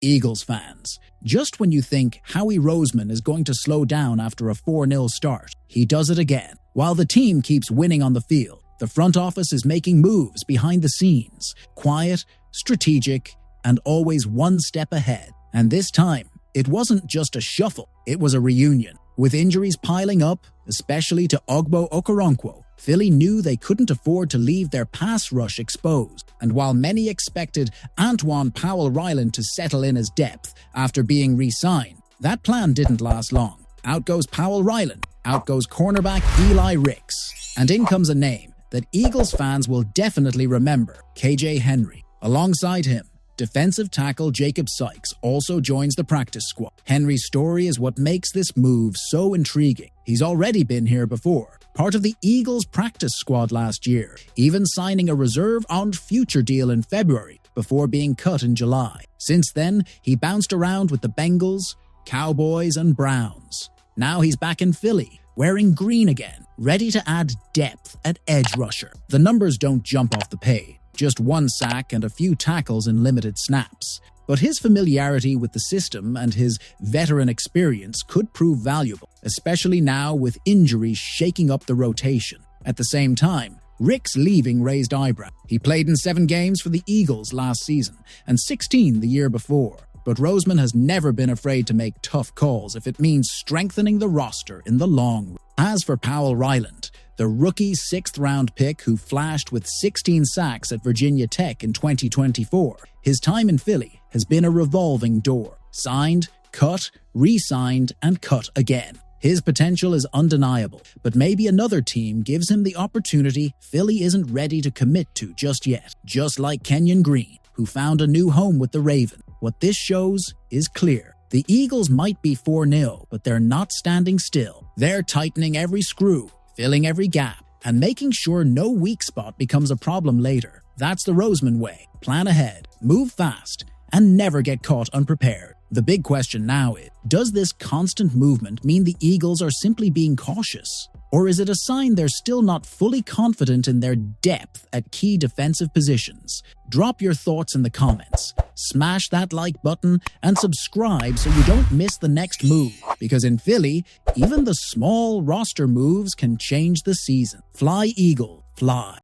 Eagles fans. Just when you think Howie Roseman is going to slow down after a 4-0 start, he does it again. While the team keeps winning on the field, the front office is making moves behind the scenes, quiet, strategic, and always one step ahead. And this time, it wasn't just a shuffle, it was a reunion. With injuries piling up, especially to Ogbo Okoronkwo, Philly knew they couldn't afford to leave their pass rush exposed. And while many expected Antoine Powell-Ryland to settle in as depth after being re-signed, that plan didn't last long. Out goes Powell-Ryland, out goes cornerback Eli Ricks, and in comes a name that Eagles fans will definitely remember, KJ Henry. Alongside him, defensive tackle Jacob Sykes also joins the practice squad. Henry's story is what makes this move so intriguing. He's already been here before, part of the Eagles practice squad last year, even signing a reserve-on-future deal in February before being cut in July. Since then, he bounced around with the Bengals, Cowboys, and Browns. Now he's back in Philly, wearing green again, ready to add depth at edge rusher. The numbers don't jump off the page. Just 1 sack and a few tackles in limited snaps. But his familiarity with the system and his veteran experience could prove valuable, especially now with injuries shaking up the rotation. At the same time, Rick's leaving raised eyebrows. He played in 7 games for the Eagles last season and 16 the year before. But Roseman has never been afraid to make tough calls if it means strengthening the roster in the long run. As for Powell-Ryland, the rookie 6th-round pick who flashed with 16 sacks at Virginia Tech in 2024, his time in Philly has been a revolving door. Signed, cut, re-signed, and cut again. His potential is undeniable, but maybe another team gives him the opportunity Philly isn't ready to commit to just yet. Just like Kenyon Green, who found a new home with the Ravens. What this shows is clear. The Eagles might be 4-0, but they're not standing still. They're tightening every screw, filling every gap, and making sure no weak spot becomes a problem later. That's the Roseman way. Plan ahead, move fast, and never get caught unprepared. The big question now is, does this constant movement mean the Eagles are simply being cautious? Or is it a sign they're still not fully confident in their depth at key defensive positions? Drop your thoughts in the comments, smash that like button, and subscribe so you don't miss the next move. Because in Philly, even the small roster moves can change the season. Fly Eagle, fly.